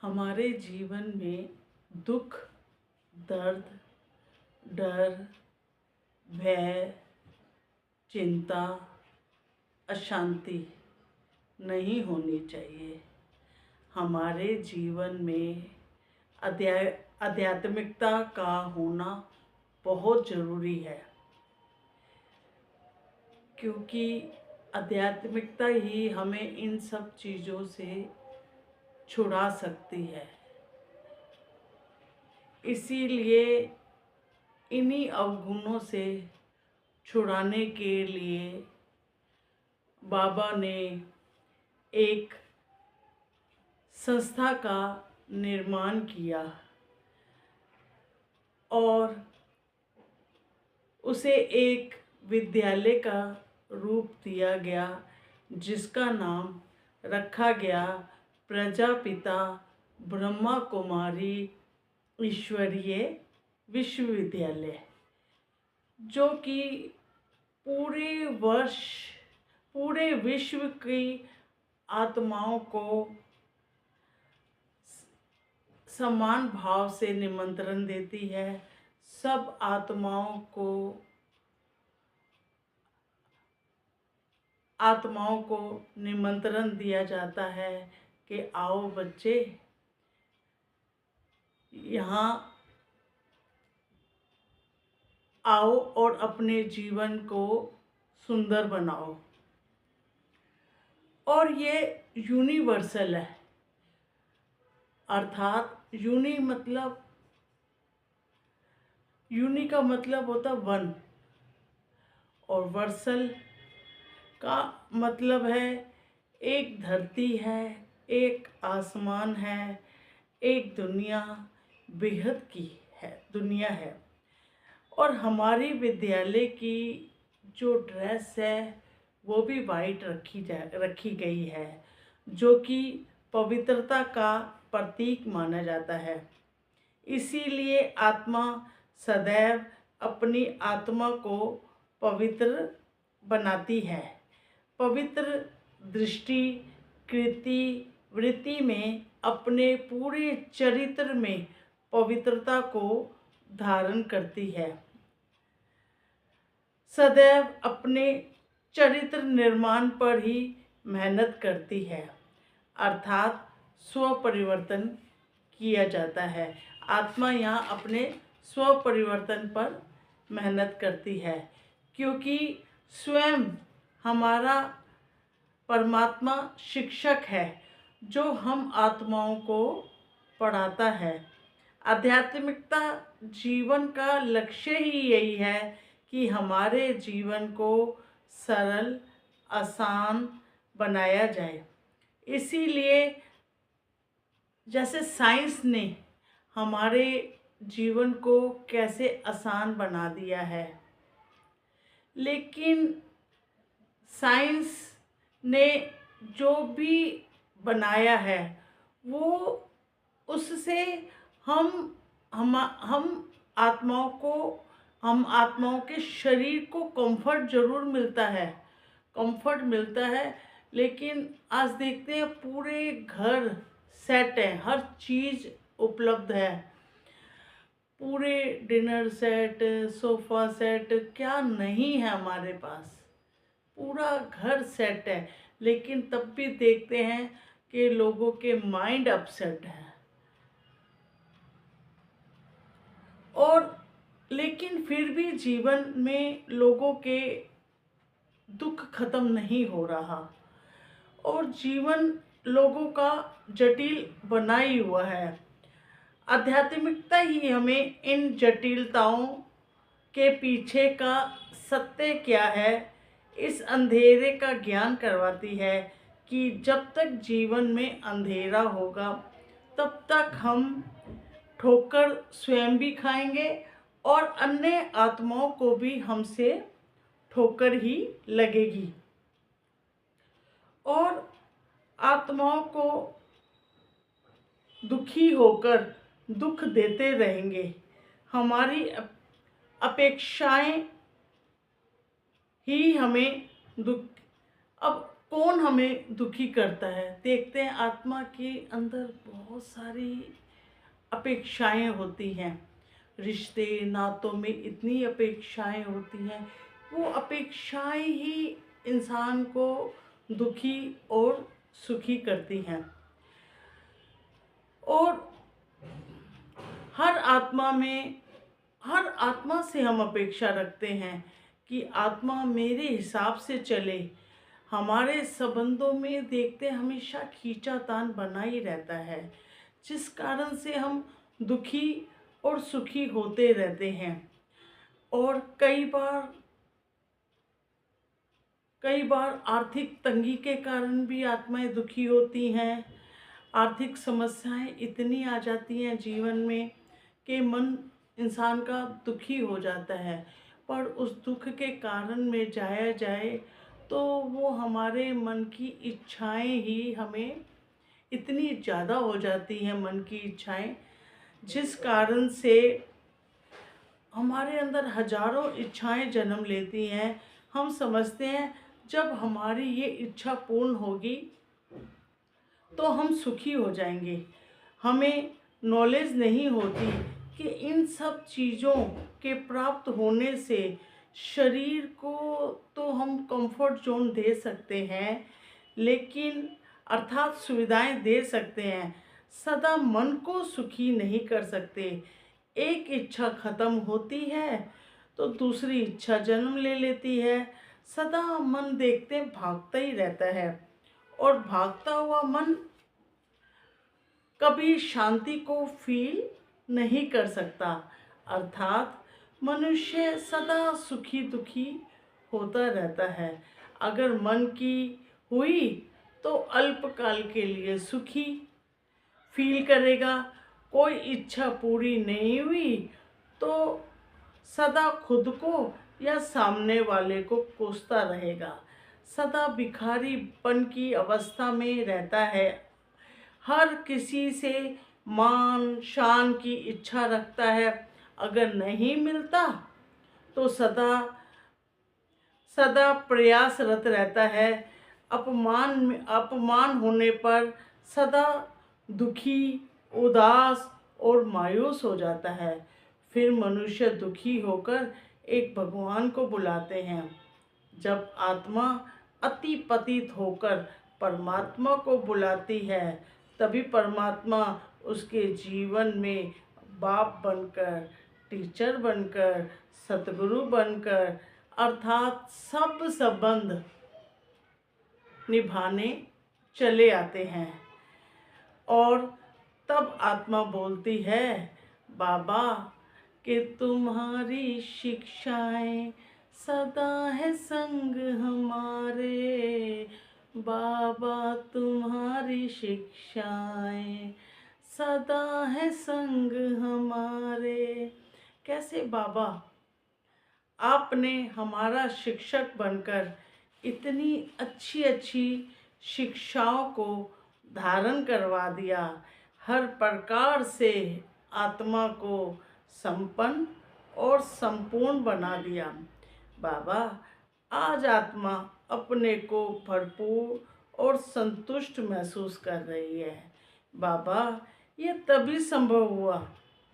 हमारे जीवन में दुख, दर्द, डर, भय, चिंता, अशांति नहीं होनी चाहिए। हमारे जीवन में आध्यात्मिकता का होना बहुत ज़रूरी है, क्योंकि आध्यात्मिकता ही हमें इन सब चीज़ों से छुड़ा सकती है। इसीलिए इन्हीं अवगुणों से छुड़ाने के लिए बाबा ने एक संस्था का निर्माण किया और उसे एक विद्यालय का रूप दिया गया, जिसका नाम रखा गया प्रजापिता ब्रह्मा कुमारी ईश्वरीय विश्वविद्यालय, जो कि पूरे विश्व की आत्माओं को समान भाव से निमंत्रण देती है। सब आत्माओं को निमंत्रण दिया जाता है कि आओ बच्चे, यहाँ आओ और अपने जीवन को सुंदर बनाओ। और ये यूनिवर्सल है, अर्थात यूनि का मतलब होता वन, और वर्सल का मतलब है एक धरती है, एक आसमान है, एक दुनिया बेहद की है दुनिया है। और हमारी विद्यालय की जो ड्रेस है वो भी वाइट रखी गई है, जो कि पवित्रता का प्रतीक माना जाता है। इसीलिए आत्मा सदैव अपनी आत्मा को पवित्र बनाती है। पवित्र दृष्टि, कृति, वृत्ति में अपने पूरे चरित्र में पवित्रता को धारण करती है। सदैव अपने चरित्र निर्माण पर ही मेहनत करती है, अर्थात स्व परिवर्तन किया जाता है। आत्मा यहाँ अपने स्व परिवर्तन पर मेहनत करती है, क्योंकि स्वयं हमारा परमात्मा शिक्षक है, जो हम आत्माओं को पढ़ाता है। आध्यात्मिकता जीवन का लक्ष्य ही यही है कि हमारे जीवन को सरल, आसान बनाया जाए। इसीलिए जैसे साइंस ने हमारे जीवन को कैसे आसान बना दिया है, लेकिन साइंस ने जो भी बनाया है वो उससे हम आत्माओं के शरीर को कंफर्ट ज़रूर मिलता है, लेकिन आज देखते हैं पूरे घर सेट है, हर चीज़ उपलब्ध है, पूरे डिनर सेट, सोफ़ा सेट, क्या नहीं है हमारे पास, पूरा घर सेट है। लेकिन तब भी देखते हैं कि लोगों के माइंड अपसेट है। और लेकिन फिर भी जीवन में लोगों के दुख खत्म नहीं हो रहा, और जीवन लोगों का जटिल बना ही हुआ है। आध्यात्मिकता ही हमें इन जटिलताओं के पीछे का सत्य क्या है, इस अंधेरे का ज्ञान करवाती है कि जब तक जीवन में अंधेरा होगा तब तक हम ठोकर स्वयं भी खाएंगे और अन्य आत्माओं को भी हमसे ठोकर ही लगेगी, और आत्माओं को दुखी होकर दुख देते रहेंगे। हमारी अपेक्षाएं ही हमें दुख। अब कौन हमें दुखी करता है? देखते हैं आत्मा के अंदर बहुत सारी अपेक्षाएं होती हैं, रिश्ते नातों में इतनी अपेक्षाएं होती हैं। वो अपेक्षाएं ही इंसान को दुखी और सुखी करती हैं। और हर आत्मा में, हर आत्मा से हम अपेक्षा रखते हैं कि आत्मा मेरे हिसाब से चले। हमारे संबंधों में देखते हमेशा खींचातान बना ही रहता है, जिस कारण से हम दुखी और सुखी होते रहते हैं। और कई बार आर्थिक तंगी के कारण भी आत्माएं दुखी होती हैं। आर्थिक समस्याएं इतनी आ जाती हैं जीवन में कि मन इंसान का दुखी हो जाता है। पर उस दुख के कारण में जाया जाए तो वो हमारे मन की इच्छाएं ही हमें इतनी ज़्यादा हो जाती हैं, मन की इच्छाएं, जिस कारण से हमारे अंदर हजारों इच्छाएं जन्म लेती हैं। हम समझते हैं जब हमारी ये इच्छा पूर्ण होगी तो हम सुखी हो जाएंगे। हमें नॉलेज नहीं होती कि इन सब चीज़ों के प्राप्त होने से शरीर को तो हम कंफर्ट जोन दे सकते हैं, लेकिन अर्थात सुविधाएं दे सकते हैं, सदा मन को सुखी नहीं कर सकते। एक इच्छा खत्म होती है तो दूसरी इच्छा जन्म ले लेती है। सदा मन देखते भागता ही रहता है, और भागता हुआ मन कभी शांति को फील नहीं कर सकता। अर्थात मनुष्य सदा सुखी दुखी होता रहता है। अगर मन की हुई तो अल्पकाल के लिए सुखी फील करेगा, कोई इच्छा पूरी नहीं हुई तो सदा खुद को या सामने वाले को कोसता रहेगा, सदा भिखारीपन की अवस्था में रहता है। हर किसी से मान शान की इच्छा रखता है, अगर नहीं मिलता तो सदा सदा प्रयासरत रहता है। अपमान होने पर सदा दुखी, उदास और मायूस हो जाता है। फिर मनुष्य दुखी होकर एक भगवान को बुलाते हैं। जब आत्मा अति पतित होकर परमात्मा को बुलाती है, तभी परमात्मा उसके जीवन में बाप बनकर, टीचर बनकर, सतगुरु बनकर, अर्थात सब संबंध निभाने चले आते हैं। और तब आत्मा बोलती है, बाबा कि तुम्हारी शिक्षाएं सदा है संग हमारे, बाबा तुम्हारी शिक्षाएं सदा है संग हमारे। कैसे बाबा, आपने हमारा शिक्षक बनकर इतनी अच्छी अच्छी शिक्षाओं को धारण करवा दिया, हर प्रकार से आत्मा को संपन्न और संपूर्ण बना दिया। बाबा, आज आत्मा अपने को भरपूर और संतुष्ट महसूस कर रही है। बाबा, ये तभी संभव हुआ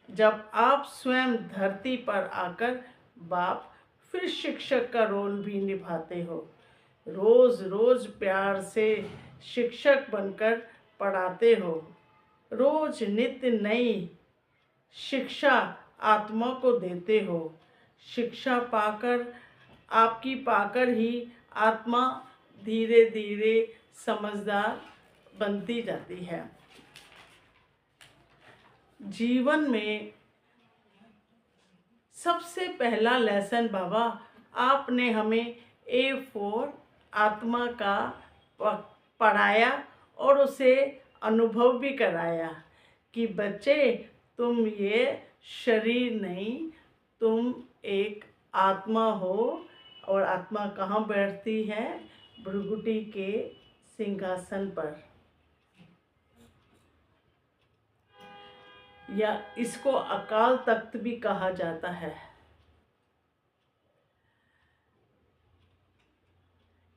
जब आप स्वयं धरती पर आकर बाप फिर शिक्षक का रोल भी निभाते हो। रोज रोज प्यार से शिक्षक बनकर पढ़ाते हो। रोज नित्य नई शिक्षा आत्मा को देते हो। शिक्षा पाकर ही आत्मा धीरे धीरे समझदार बनती जाती है। जीवन में सबसे पहला लेसन बाबा आपने हमें A4 आत्मा का पढ़ाया और उसे अनुभव भी कराया कि बच्चे, तुम ये शरीर नहीं, तुम एक आत्मा हो। और आत्मा कहाँ बैठती है? भृगुटी के सिंहासन पर। या इसको अकाल तख्त भी कहा जाता है।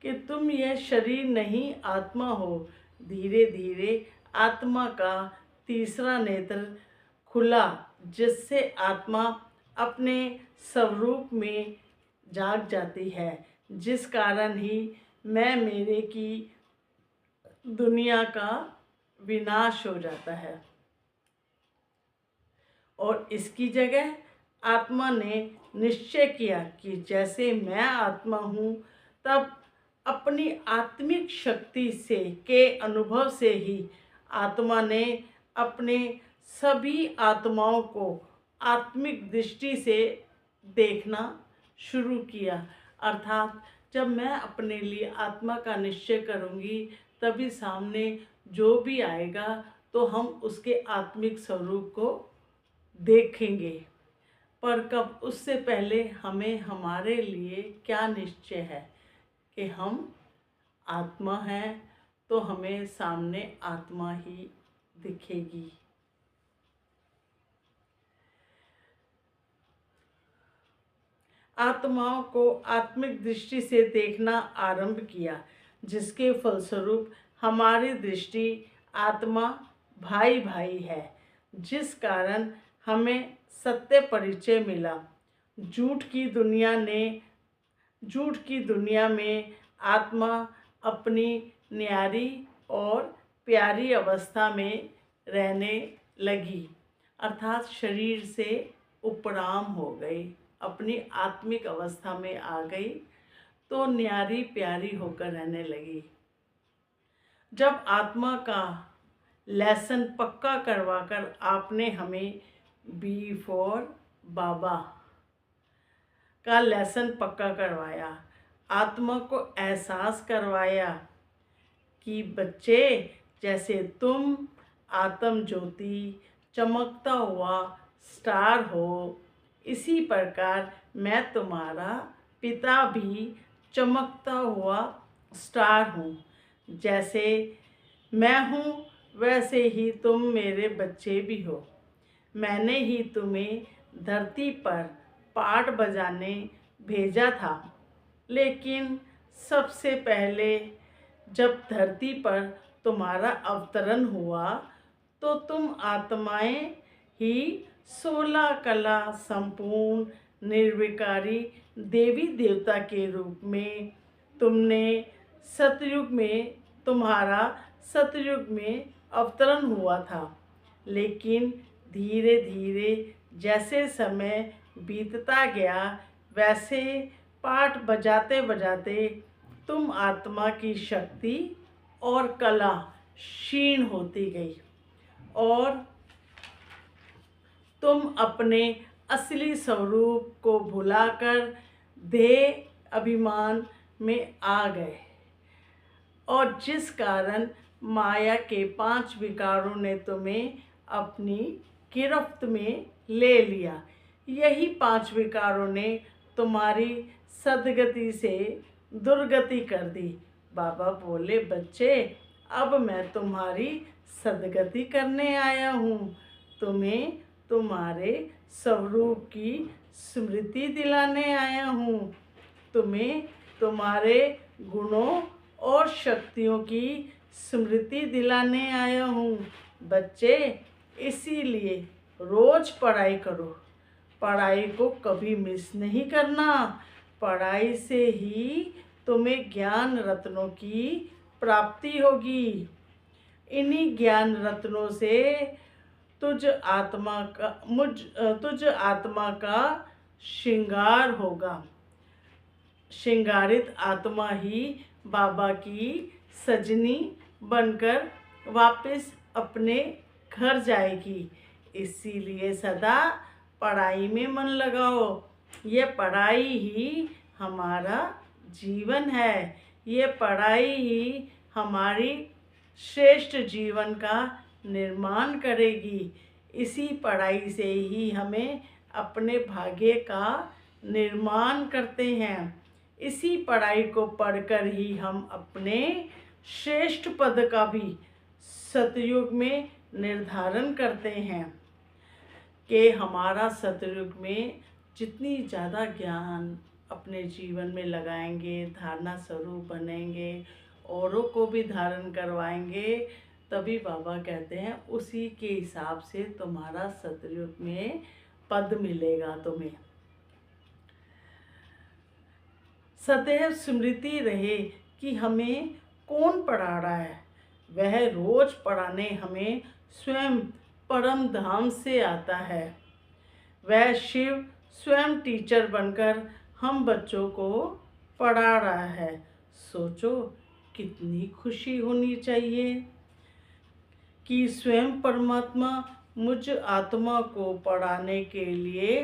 कि तुम यह शरीर नहीं आत्मा हो। धीरे धीरे आत्मा का तीसरा नेत्र खुला, जिससे आत्मा अपने स्वरूप में जाग जाती है, जिस कारण ही मैं मेरे की दुनिया का विनाश हो जाता है। और इसकी जगह आत्मा ने निश्चय किया कि जैसे मैं आत्मा हूँ, तब अपनी आत्मिक शक्ति से के अनुभव से ही आत्मा ने अपने सभी आत्माओं को आत्मिक दृष्टि से देखना शुरू किया। अर्थात जब मैं अपने लिए आत्मा का निश्चय करूँगी, तभी सामने जो भी आएगा तो हम उसके आत्मिक स्वरूप को देखेंगे। पर कब, उससे पहले हमें हमारे लिए क्या निश्चय है कि हम आत्मा हैं, तो हमें सामने आत्मा ही दिखेगी। आत्माओं को आत्मिक दृष्टि से देखना आरंभ किया, जिसके फलस्वरूप हमारी दृष्टि आत्मा भाई भाई है, जिस कारण हमें सत्य परिचय मिला। झूठ की दुनिया में आत्मा अपनी न्यारी और प्यारी अवस्था में रहने लगी, अर्थात शरीर से उपराम हो गई, अपनी आत्मिक अवस्था में आ गई, तो न्यारी प्यारी होकर रहने लगी। जब आत्मा का लेसन पक्का करवाकर आपने हमें बी फॉर बाबा का लेसन पक्का करवाया, आत्मा को एहसास करवाया कि बच्चे, जैसे तुम आत्म ज्योति चमकता हुआ स्टार हो, इसी प्रकार मैं तुम्हारा पिता भी चमकता हुआ स्टार हूँ। जैसे मैं हूँ, वैसे ही तुम मेरे बच्चे भी हो। मैंने ही तुम्हें धरती पर पाठ बजाने भेजा था, लेकिन सबसे पहले जब धरती पर तुम्हारा अवतरण हुआ, तो तुम आत्माएं ही 16 कला संपूर्ण निर्विकारी देवी देवता के रूप में तुम्हारा सतयुग में अवतरण हुआ था। लेकिन धीरे धीरे जैसे समय बीतता गया, वैसे पाठ बजाते बजाते तुम आत्मा की शक्ति और कला क्षीण होती गई और तुम अपने असली स्वरूप को भुलाकर देह अभिमान में आ गए, और जिस कारण माया के 5 विकारों ने तुम्हें अपनी गिरफ्त में ले लिया। यही 5 विकारों ने तुम्हारी सद्गति से दुर्गति कर दी। बाबा बोले, बच्चे, अब मैं तुम्हारी सद्गति करने आया हूँ। तुम्हें तुम्हारे स्वरूप की स्मृति दिलाने आया हूँ। तुम्हें तुम्हारे गुणों और शक्तियों की स्मृति दिलाने आया हूँ। बच्चे, इसीलिए रोज पढ़ाई करो। पढ़ाई को कभी मिस नहीं करना। पढ़ाई से ही तुम्हें ज्ञान रत्नों की प्राप्ति होगी। इन्हीं ज्ञान रत्नों से तुझ आत्मा का श्रृंगार होगा। श्रृंगारित आत्मा ही बाबा की सजनी बनकर वापस अपने घर जाएगी। इसीलिए सदा पढ़ाई में मन लगाओ। ये पढ़ाई ही हमारा जीवन है। ये पढ़ाई ही हमारी श्रेष्ठ जीवन का निर्माण करेगी। इसी पढ़ाई से ही हमें अपने भाग्य का निर्माण करते हैं। इसी पढ़ाई को पढ़कर ही हम अपने श्रेष्ठ पद का भी सतयुग में निर्धारण करते हैं कि हमारा सतयुग में जितनी ज़्यादा ज्ञान अपने जीवन में लगाएंगे, धारणा स्वरूप बनेंगे, औरों को भी धारण करवाएंगे, तभी बाबा कहते हैं उसी के हिसाब से तुम्हारा सतयुग में पद मिलेगा तुम्हें। सदैव स्मृति रहे कि हमें कौन पढ़ा रहा है। वह रोज पढ़ाने हमें स्वयं परम धाम से आता है। वह शिव स्वयं टीचर बनकर हम बच्चों को पढ़ा रहा है। सोचो कितनी खुशी होनी चाहिए कि स्वयं परमात्मा मुझ आत्मा को पढ़ाने के लिए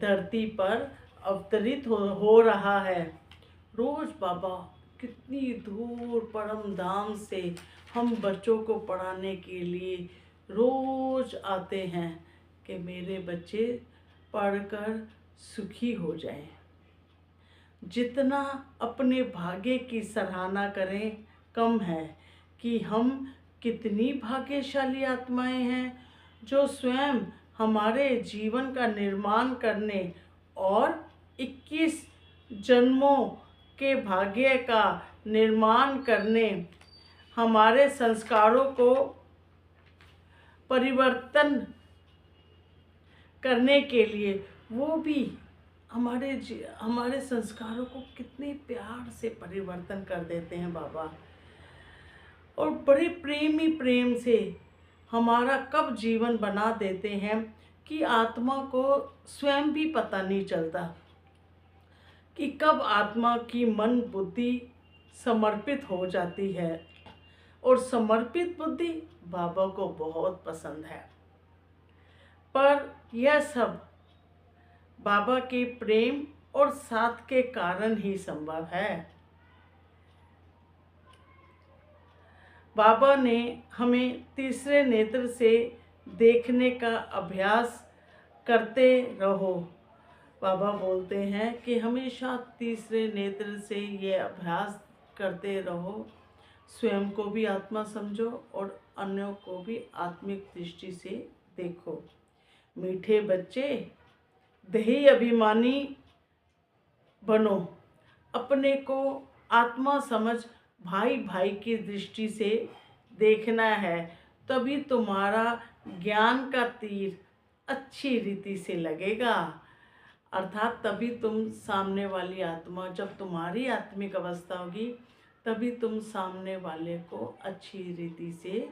धरती पर अवतरित हो रहा है। रोज बाबा कितनी दूर परम धाम से हम बच्चों को पढ़ाने के लिए रोज आते हैं कि मेरे बच्चे पढ़कर सुखी हो जाएं। जितना अपने भाग्य की सराहना करें कम है कि हम कितनी भाग्यशाली आत्माएं हैं जो स्वयं हमारे जीवन का निर्माण करने और 21 जन्मों के भाग्य का निर्माण करने, हमारे संस्कारों को परिवर्तन करने के लिए वो भी हमारे संस्कारों को कितने प्यार से परिवर्तन कर देते हैं बाबा। और बड़े प्रेम से हमारा कब जीवन बना देते हैं कि आत्मा को स्वयं भी पता नहीं चलता कि कब आत्मा की मन बुद्धि समर्पित हो जाती है। और समर्पित बुद्धि बाबा को बहुत पसंद है। पर यह सब बाबा के प्रेम और साथ के कारण ही संभव है। बाबा ने हमें तीसरे नेत्र से देखने का अभ्यास करते रहो। बाबा बोलते हैं कि हमेशा तीसरे नेत्र से ये अभ्यास करते रहो। स्वयं को भी आत्मा समझो और अन्यों को भी आत्मिक दृष्टि से देखो। मीठे बच्चे, देही अभिमानी बनो। अपने को आत्मा समझ भाई भाई की दृष्टि से देखना है, तभी तुम्हारा ज्ञान का तीर अच्छी रीति से लगेगा। अर्थात तभी तुम सामने वाली आत्मा, जब तुम्हारी आत्मिक अवस्था होगी तभी तुम सामने वाले को अच्छी रीति से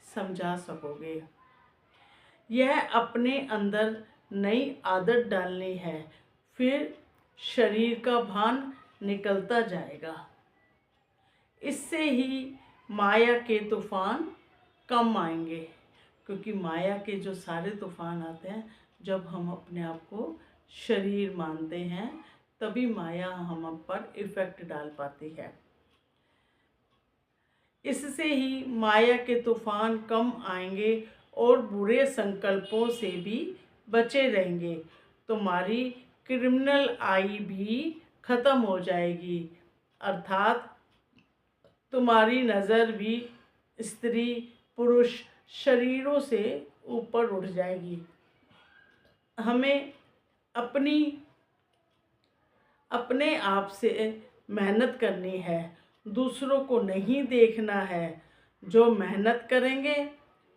समझा सकोगे। यह अपने अंदर नई आदत डालनी है, फिर शरीर का भान निकलता जाएगा। इससे ही माया के तूफान कम आएंगे, क्योंकि माया के जो सारे तूफान आते हैं जब हम अपने आप को शरीर मानते हैं, तभी माया हम पर इफेक्ट डाल पाती है। इससे ही माया के तूफान कम आएंगे और बुरे संकल्पों से भी बचे रहेंगे। तुम्हारी क्रिमिनल आई भी खत्म हो जाएगी, अर्थात तुम्हारी नज़र भी स्त्री पुरुष शरीरों से ऊपर उठ जाएगी। हमें अपने आप से मेहनत करनी है, दूसरों को नहीं देखना है। जो मेहनत करेंगे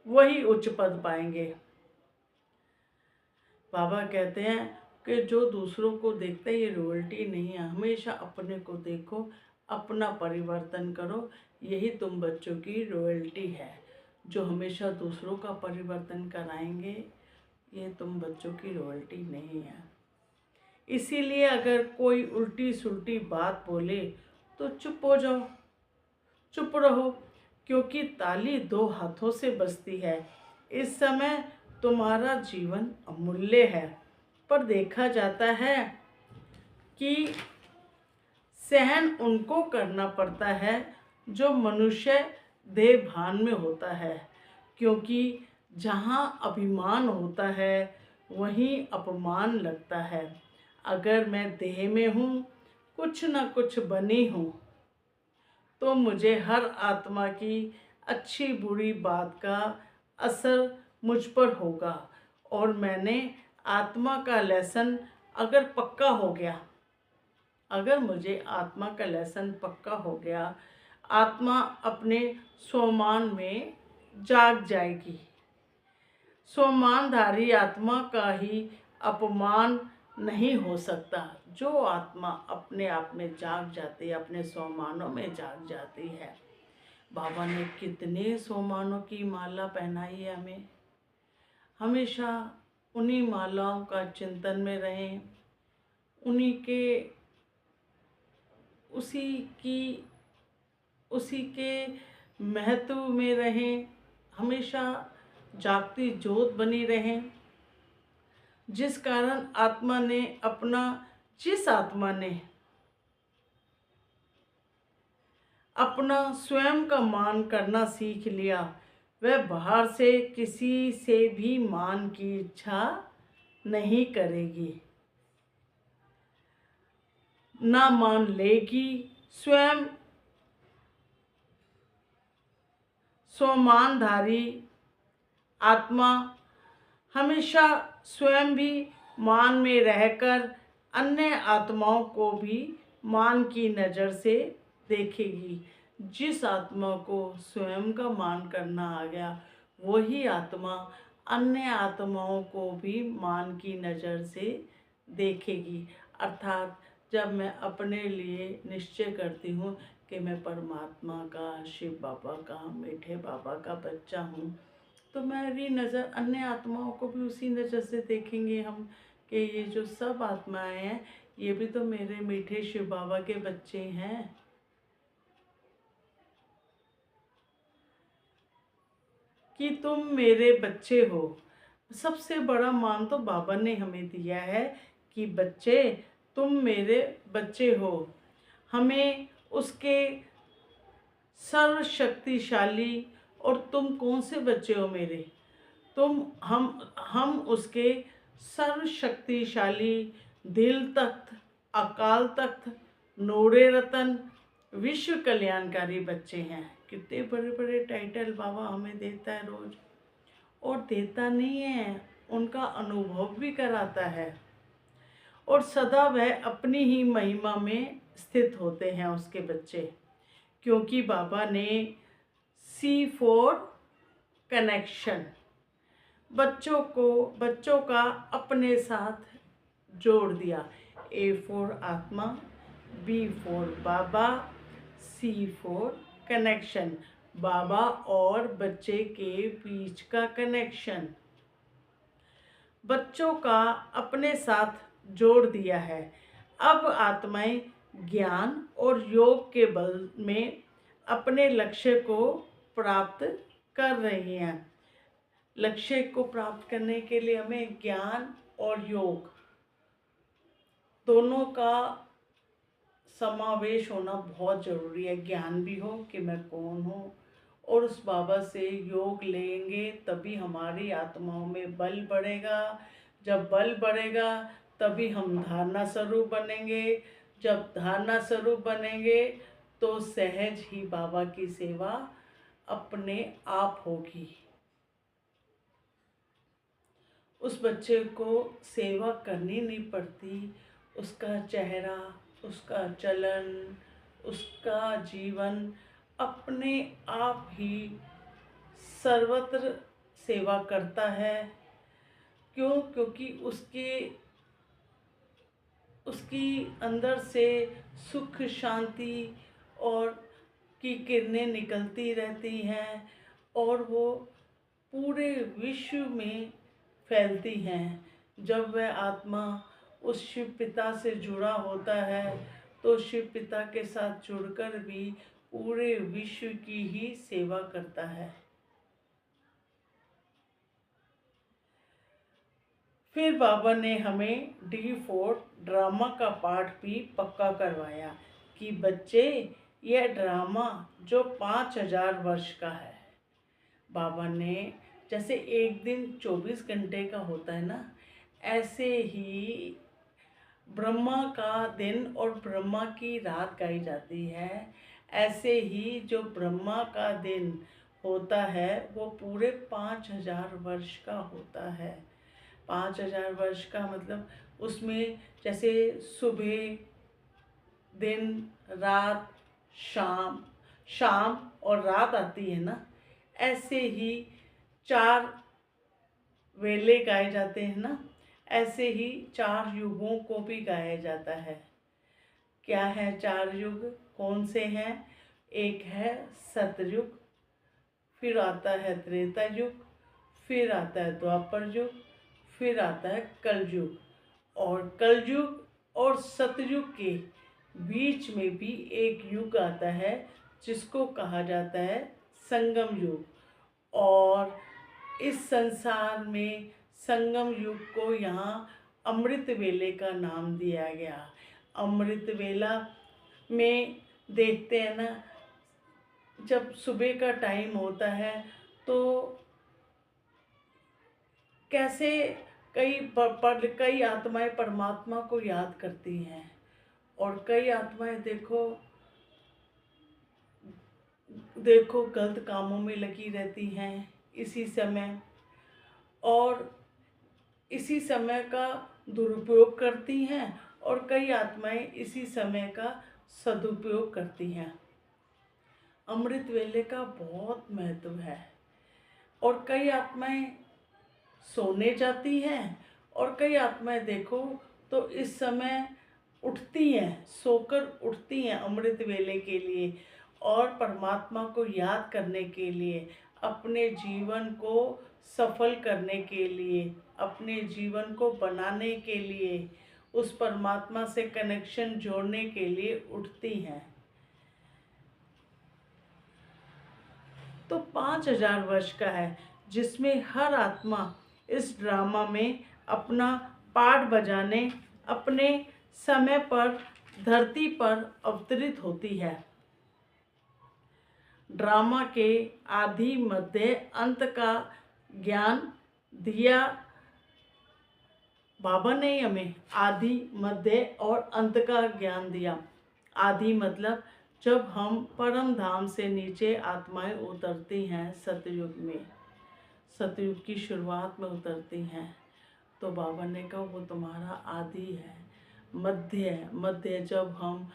वही उच्च पद पाएंगे। बाबा कहते हैं कि जो दूसरों को देखता है ये रॉयल्टी नहीं है। हमेशा अपने को देखो, अपना परिवर्तन करो, यही तुम बच्चों की रॉयल्टी है। जो हमेशा दूसरों का परिवर्तन कराएंगे ये तुम बच्चों की रॉयल्टी नहीं है। इसीलिए अगर कोई उल्टी सुल्टी बात बोले तो चुप हो जाओ, चुप रहो, क्योंकि ताली दो हाथों से बजती है। इस समय तुम्हारा जीवन अमूल्य है, पर देखा जाता है कि सहन उनको करना पड़ता है जो मनुष्य देह भान में होता है, क्योंकि जहाँ अभिमान होता है वहीं अपमान लगता है। अगर मैं देह में हूँ, कुछ न कुछ बनी हूँ, तो मुझे हर आत्मा की अच्छी बुरी बात का असर मुझ पर होगा। और मैंने आत्मा का लेसन अगर पक्का हो गया अगर मुझे आत्मा का लेसन पक्का हो गया, आत्मा अपने स्वमान में जाग जाएगी। स्वमानधारी आत्मा का ही अपमान नहीं हो सकता। जो आत्मा अपने आप में जाग जाती है, अपने स्वमानों में जाग जाती है। बाबा ने कितने स्वमानों की माला पहनाई है हमें। हमेशा उन्हीं मालाओं का चिंतन में रहें, उन्हीं के उसी के महत्व में रहें, हमेशा जागती ज्योत बनी रहें। जिस आत्मा ने अपना स्वयं का मान करना सीख लिया, वह बाहर से किसी से भी मान की इच्छा नहीं करेगी, ना मान लेगी। स्वमानधारी आत्मा हमेशा स्वयं भी मान में रहकर अन्य आत्माओं को भी मान की नज़र से देखेगी। जिस आत्मा को स्वयं का मान करना आ गया, वही आत्मा अन्य आत्माओं को भी मान की नज़र से देखेगी। अर्थात जब मैं अपने लिए निश्चय करती हूँ कि मैं परमात्मा का, शिव बाबा का, मीठे बाबा का बच्चा हूँ, तो मेरी नज़र अन्य आत्माओं को भी उसी नज़र से देखेंगे हम कि ये जो सब आत्माएं हैं, ये भी तो मेरे मीठे शिव बाबा के बच्चे हैं। कि तुम मेरे बच्चे हो। सबसे बड़ा मान तो बाबा ने हमें दिया है कि बच्चे, तुम मेरे बच्चे हो। हमें उसके सर्वशक्तिशाली, और तुम कौन से बच्चे हो मेरे? हम उसके सर्वशक्तिशाली, दिल तख्त, अकाल तख्त, नूरे रतन, विश्व कल्याणकारी बच्चे हैं। कितने बड़े बड़े टाइटल बाबा हमें देता है रोज, और देता नहीं है, उनका अनुभव भी कराता है। और सदा वह अपनी ही महिमा में स्थित होते हैं उसके बच्चे, क्योंकि बाबा ने C4 कनेक्शन बच्चों का अपने साथ जोड़ दिया। A4 आत्मा, B4 बाबा, C4 कनेक्शन, बाबा और बच्चे के बीच का कनेक्शन बच्चों का अपने साथ जोड़ दिया है। अब आत्माएं ज्ञान और योग के बल में अपने लक्ष्य को प्राप्त कर रही हैं। लक्ष्य को प्राप्त करने के लिए हमें ज्ञान और योग दोनों का समावेश होना बहुत ज़रूरी है। ज्ञान भी हो कि मैं कौन हूँ, और उस बाबा से योग लेंगे तभी हमारी आत्माओं में बल बढ़ेगा। जब बल बढ़ेगा तभी हम धारणा स्वरूप बनेंगे। जब धारणा स्वरूप बनेंगे तो सहज ही बाबा की सेवा अपने आप होगी। उस बच्चे को सेवा करनी नहीं पड़ती। उसका चेहरा, उसका चलन, उसका जीवन अपने आप ही सर्वत्र सेवा करता है। क्यों? क्योंकि उसकी अंदर से सुख, शांति और की किरणें निकलती रहती हैं, और वो पूरे विश्व में फैलती हैं। जब वह आत्मा उस शिव पिता से जुड़ा होता है, तो शिव पिता के साथ जुड़कर भी पूरे विश्व की ही सेवा करता है। फिर बाबा ने हमें D4 ड्रामा का पाठ भी पक्का करवाया कि बच्चे, यह ड्रामा जो 5000 वर्ष का है, बाबा ने जैसे एक दिन 24 घंटे का होता है ना, ऐसे ही ब्रह्मा का दिन और ब्रह्मा की रात गाई जाती है। ऐसे ही जो ब्रह्मा का दिन होता है वो पूरे 5000 वर्ष का होता है। 5000 वर्ष का मतलब उसमें जैसे सुबह दिन रात शाम, शाम और रात आती है ना, ऐसे ही 4 वेले गाए जाते हैं ना, ऐसे ही 4 युगों को भी गाया जाता है। क्या है 4 युग, कौन से हैं? एक है सतयुग, फिर आता है त्रेता युग, फिर आता है द्वापर युग, फिर आता है कलयुग। और कलयुग और सतयुग के बीच में भी एक युग आता है जिसको कहा जाता है संगम युग। और इस संसार में संगम युग को यहाँ अमृत वेले का नाम दिया गया। अमृत वेला में देखते हैं ना, जब सुबह का टाइम होता है तो कैसे कई आत्माएं परमात्मा को याद करती हैं, और कई आत्माएं देखो गलत कामों में लगी रहती हैं इसी समय, और इसी समय का दुरुपयोग करती हैं, और कई आत्माएं इसी समय का सदुपयोग करती हैं। अमृत वेले का बहुत महत्व है, और कई आत्माएं सोने जाती हैं, और कई आत्माएं देखो तो इस समय उठती हैं, सोकर उठती हैं अमृत वेले के लिए, और परमात्मा को याद करने के लिए, अपने जीवन को सफल करने के लिए, अपने जीवन को बनाने के लिए, उस परमात्मा से कनेक्शन जोड़ने के लिए उठती हैं। तो 5000 वर्ष का है, जिसमें हर आत्मा इस ड्रामा में अपना पार्ट बजाने अपने समय पर धरती पर अवतरित होती है। ड्रामा के आदि मध्य अंत का ज्ञान दिया बाबा ने हमें। आदि मध्य और अंत का ज्ञान दिया। आदि मतलब जब हम परम धाम से नीचे आत्माएं उतरती हैं सतयुग में, सतयुग की शुरुआत में उतरती हैं, तो बाबा ने कहा वो तुम्हारा आदि है। मध्य है, मध्य जब हम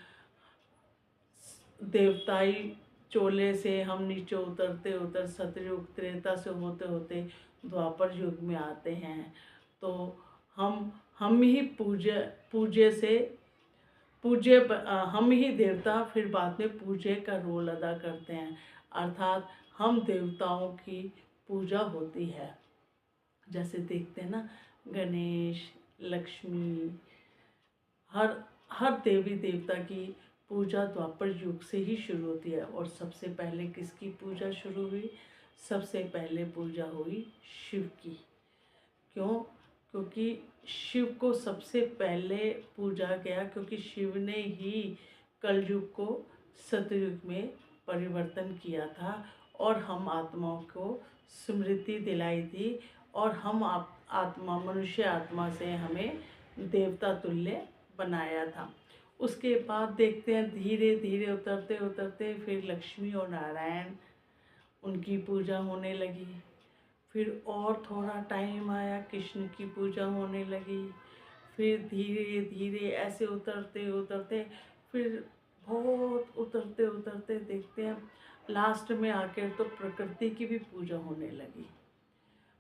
देवताई चोले से हम नीचे उतर सतयुग त्रेता से होते होते द्वापर युग में आते हैं, तो हम ही हम ही देवता फिर बाद में पूज्य का रोल अदा करते हैं, अर्थात हम देवताओं की पूजा होती है। जैसे देखते हैं ना, गणेश, लक्ष्मी, हर देवी देवता की पूजा द्वापर युग से ही शुरू होती है। और सबसे पहले किसकी पूजा शुरू हुई? सबसे पहले पूजा हुई शिव की। क्यों? क्योंकि शिव को सबसे पहले पूजा गया, क्योंकि शिव ने ही कलयुग को सतयुग में परिवर्तन किया था, और हम आत्माओं को स्मृति दिलाई थी, और हम आत्मा मनुष्य आत्मा से हमें देवता तुल्य बनाया था। उसके बाद देखते हैं धीरे धीरे उतरते उतरते फिर लक्ष्मी और नारायण, उनकी पूजा होने लगी। फिर और थोड़ा टाइम आया, कृष्ण की पूजा होने लगी। फिर धीरे धीरे ऐसे उतरते उतरते फिर बहुत उतरते उतरते देखते हैं लास्ट में आकर तो प्रकृति की भी पूजा होने लगी।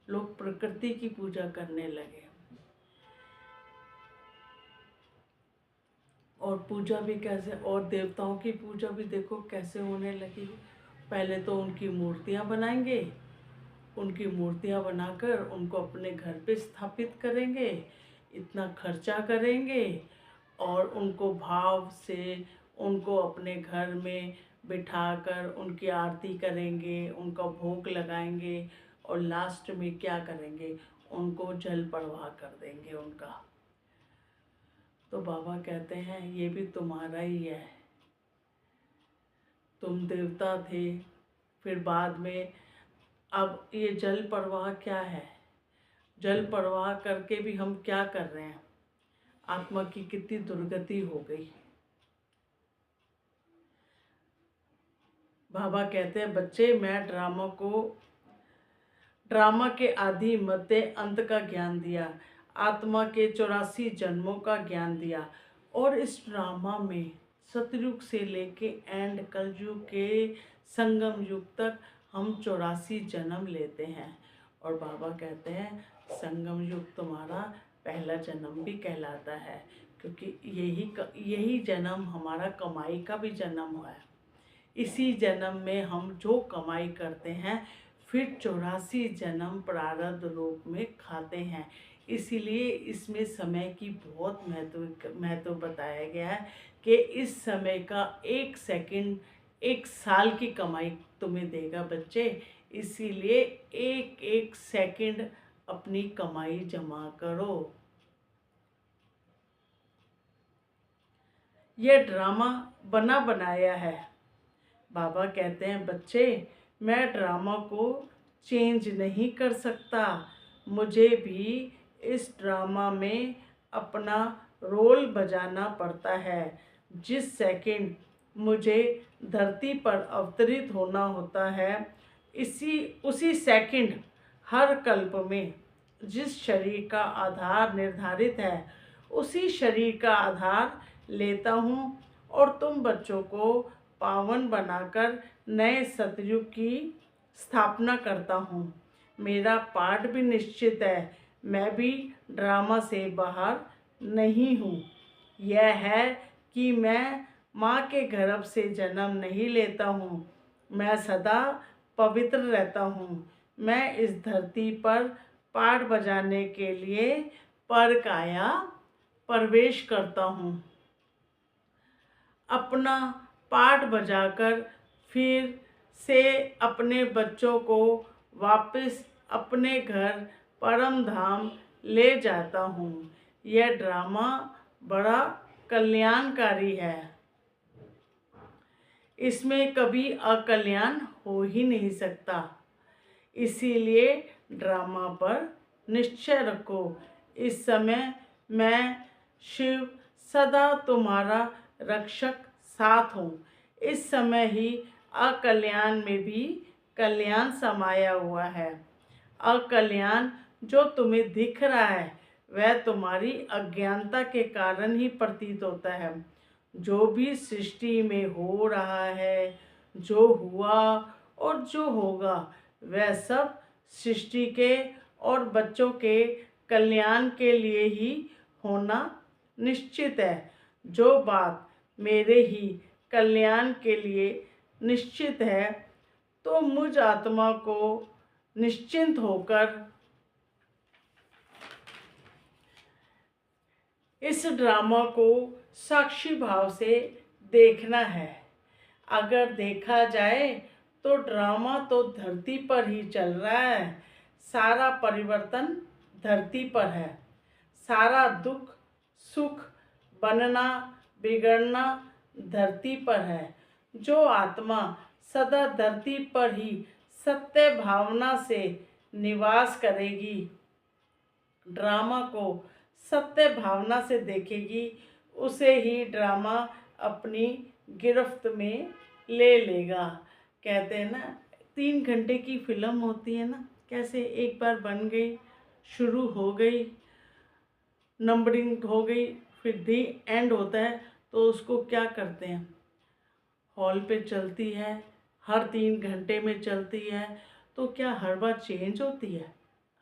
लोग प्रकृति की पूजा करने लगे, और पूजा भी कैसे, और देवताओं की पूजा भी देखो कैसे होने लगी। पहले तो उनकी मूर्तियां बनाएंगे, उनकी मूर्तियां बनाकर उनको अपने घर पे स्थापित करेंगे, इतना खर्चा करेंगे, और उनको भाव से उनको अपने घर में बिठाकर उनकी आरती करेंगे, उनका भोग लगाएंगे, और लास्ट में क्या करेंगे? उनको जल प्रवाह कर देंगे उनका। तो बाबा कहते हैं ये भी तुम्हारा ही है, तुम देवता थे, फिर बाद में अब ये जल प्रवाह क्या है? जल प्रवाह करके भी हम क्या कर रहे हैं? आत्मा की कितनी दुर्गति हो गई। बाबा कहते हैं बच्चे, मैं ड्रामा के आदि मध्य अंत का ज्ञान दिया, आत्मा के 84 जन्मों का ज्ञान दिया, और इस ड्रामा में सतयुग से लेके एंड कलयुग के संगम युग तक हम 84 जन्म लेते हैं। और बाबा कहते हैं संगम युग तुम्हारा पहला जन्म भी कहलाता है, क्योंकि यही जन्म हमारा कमाई का भी जन्म हुआ है। इसी जन्म में हम जो कमाई करते हैं फिर 84 जन्म प्रारब्ध रूप में खाते हैं। इसीलिए इसमें समय की बहुत महत्व बताया गया है कि इस समय का 1 सेकंड 1 साल की कमाई तुम्हें देगा बच्चे। इसीलिए 1 1 सेकंड अपनी कमाई जमा करो। यह ड्रामा बना बनाया है। बाबा कहते हैं बच्चे, मैं ड्रामा को चेंज नहीं कर सकता, मुझे भी इस ड्रामा में अपना रोल बजाना पड़ता है। जिस सेकंड मुझे धरती पर अवतरित होना होता है, उसी सेकंड हर कल्प में जिस शरीर का आधार निर्धारित है उसी शरीर का आधार लेता हूँ और तुम बच्चों को पावन बनाकर नए सतयुग की स्थापना करता हूँ। मेरा पाठ भी निश्चित है, मैं भी ड्रामा से बाहर नहीं हूँ। यह है कि मैं माँ के गर्भ से जन्म नहीं लेता हूँ, मैं सदा पवित्र रहता हूँ। मैं इस धरती पर पाठ बजाने के लिए परकाया प्रवेश करता हूँ। अपना पाठ बजाकर फिर से अपने बच्चों को वापस अपने घर परम धाम ले जाता हूँ। यह ड्रामा बड़ा कल्याणकारी है, इसमें कभी अकल्याण हो ही नहीं सकता। इसीलिए ड्रामा पर निश्चय रखो। इस समय मैं शिव सदा तुम्हारा रक्षक साथ हूँ। इस समय ही अकल्याण में भी कल्याण समाया हुआ है। अकल्याण जो तुम्हें दिख रहा है वह तुम्हारी अज्ञानता के कारण ही प्रतीत होता है। जो भी सृष्टि में हो रहा है, जो हुआ और जो होगा, वह सब सृष्टि के और बच्चों के कल्याण के लिए ही होना निश्चित है। जो बात मेरे ही कल्याण के लिए निश्चित है, तो मुझ आत्मा को निश्चिंत होकर इस ड्रामा को साक्षी भाव से देखना है। अगर देखा जाए तो ड्रामा तो धरती पर ही चल रहा है। सारा परिवर्तन धरती पर है। सारा दुख सुख बनना बिगड़ना धरती पर है। जो आत्मा सदा धरती पर ही सत्य भावना से निवास करेगी, ड्रामा को सत्य भावना से देखेगी, उसे ही ड्रामा अपनी गिरफ्त में ले लेगा। कहते हैं ना 3 घंटे की फिल्म होती है ना, कैसे एक बार बन गई, शुरू हो गई, नंबरिंग हो गई, फिर दी एंड होता है, तो उसको क्या करते हैं, हॉल पे चलती है, हर 3 घंटे में चलती है, तो क्या हर बार चेंज होती है?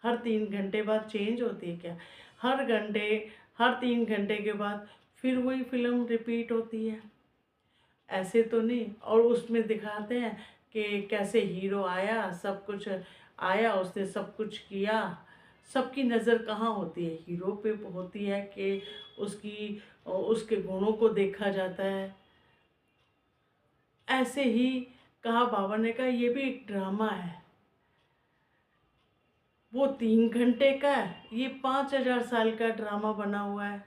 हर 3 घंटे बाद चेंज होती है क्या? हर 3 घंटे के बाद फिर वही फिल्म रिपीट होती है? ऐसे तो नहीं। और उसमें दिखाते हैं कि कैसे हीरो आया, सब कुछ आया, उसने सब कुछ किया। सबकी नज़र कहाँ होती है? हीरो पे होती है कि उसके गुणों को देखा जाता है। ऐसे ही कहा बाबा ने कहा ये भी एक ड्रामा है। वो 3 घंटे का है, ये 5,000 साल का ड्रामा बना हुआ है।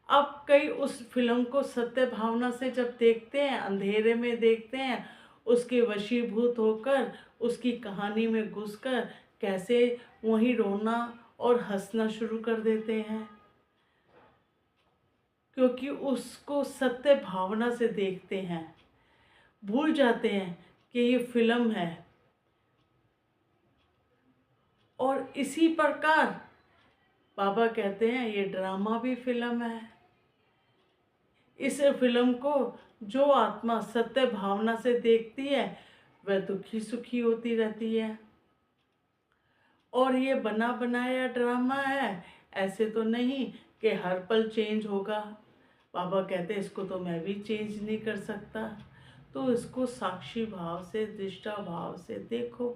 अब कई उस फिल्म को सत्य भावना से जब देखते हैं, अंधेरे में देखते हैं, उसके वशीभूत होकर उसकी कहानी में घुसकर कैसे वहीं रोना और हंसना शुरू कर देते हैं, क्योंकि उसको सत्य भावना से देखते हैं। भूल जाते हैं कि ये फिल्म है। और इसी प्रकार बाबा कहते हैं ये ड्रामा भी फिल्म है। इस फिल्म को जो आत्मा सत्य भावना से देखती है वह दुखी सुखी होती रहती है। और ये बना बनाया ड्रामा है, ऐसे तो नहीं कि हर पल चेंज होगा। बाबा कहते हैं इसको तो मैं भी चेंज नहीं कर सकता, तो इसको साक्षी भाव से, दृष्टा भाव से देखो।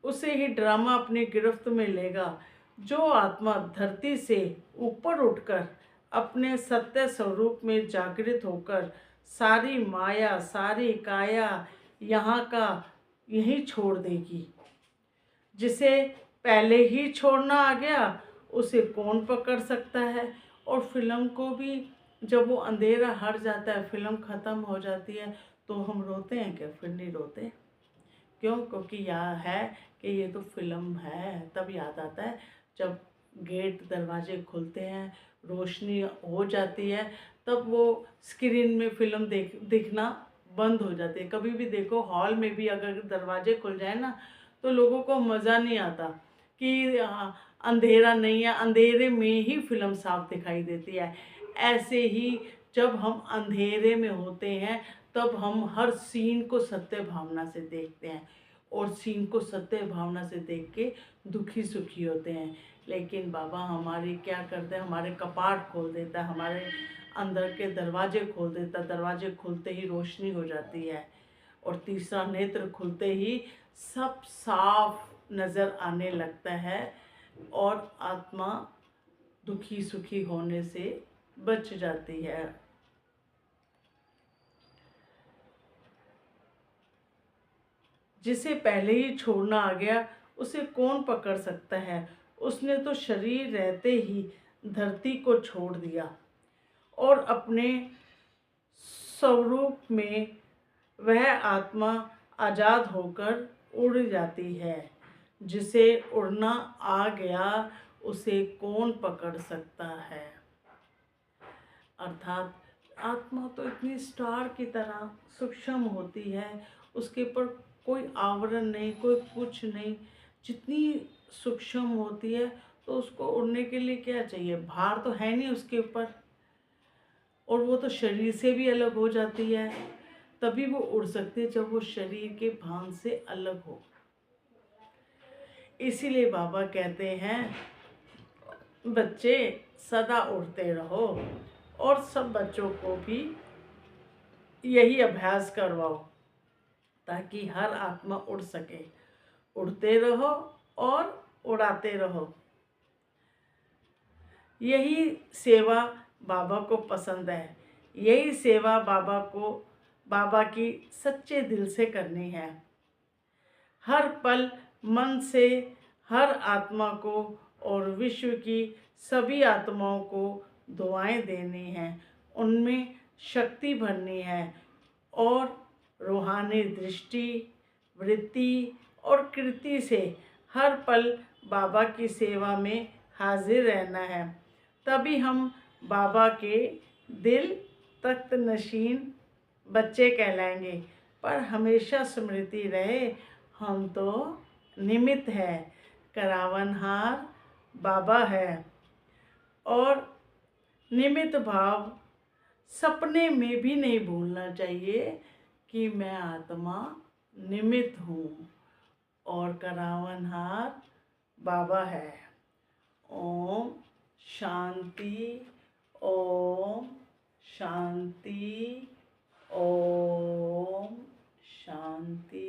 उसे ही ड्रामा अपनी गिरफ्त में लेगा। जो आत्मा धरती से ऊपर उठकर अपने सत्य स्वरूप में जागृत होकर सारी माया, सारी काया यहाँ का यहीं छोड़ देगी। जिसे पहले ही छोड़ना आ गया उसे कौन पकड़ सकता है। और फिल्म को भी जब वो अंधेरा हट जाता है, फिल्म ख़त्म हो जाती है, तो हम रोते हैं क्या? फिर नहीं रोते। क्यों? क्योंकि यह है कि ये तो फिल्म है। तब याद आता है जब गेट दरवाजे खुलते हैं, रोशनी हो जाती है, तब वो स्क्रीन में फिल्म दिखना बंद हो जाती है। कभी भी देखो, हॉल में भी अगर दरवाजे खुल जाए ना, तो लोगों को मज़ा नहीं आता कि अंधेरा नहीं है, अंधेरे में ही फिल्म साफ दिखाई देती है। ऐसे ही जब हम अंधेरे में होते हैं तब हम हर सीन को सत्य भावना से देखते हैं, और सीन को सत्य भावना से देख के दुखी सुखी होते हैं। लेकिन बाबा हमारी क्या करते हैं, हमारे कपाट खोल देता है, हमारे अंदर के दरवाजे खोल देता है। दरवाजे खुलते ही रोशनी हो जाती है, और तीसरा नेत्र खुलते ही सब साफ नज़र आने लगता है, और आत्मा दुखी सुखी होने से बच जाती है। जिसे पहले ही छोड़ना आ गया उसे कौन पकड़ सकता है। उसने तो शरीर रहते ही धरती को छोड़ दिया, और अपने स्वरूप में वह आत्मा आज़ाद होकर उड़ जाती है। जिसे उड़ना आ गया उसे कौन पकड़ सकता है। अर्थात आत्मा तो इतनी स्टार की तरह सूक्ष्म होती है, उसके ऊपर कोई आवरण नहीं, कोई कुछ नहीं। जितनी सूक्ष्म होती है, तो उसको उड़ने के लिए क्या चाहिए? भार तो है नहीं उसके ऊपर, और वो तो शरीर से भी अलग हो जाती है। तभी वो उड़ सकती है जब वो शरीर के भान से अलग हो। इसीलिए बाबा कहते हैं बच्चे सदा उड़ते रहो, और सब बच्चों को भी यही अभ्यास करवाओ ताकि हर आत्मा उड़ सके। उड़ते रहो और उड़ाते रहो। यही सेवा बाबा को पसंद है। यही सेवा बाबा की सच्चे दिल से करनी है। हर पल मन से हर आत्मा को और विश्व की सभी आत्माओं को दुआएं देनी हैं, उनमें शक्ति भरनी है, और रूहानी दृष्टि, वृत्ति और कृति से हर पल बाबा की सेवा में हाजिर रहना है। तभी हम बाबा के दिल तख्त नशीन बच्चे कहलाएंगे। पर हमेशा स्मृति रहे, हम तो निमित्त है, करावनहार बाबा है। और निमित्त भाव सपने में भी नहीं भूलना चाहिए कि मैं आत्मा निमित्त हूँ और करावनहार बाबा है। ओम शांति, ओम शांति, ओम शांति।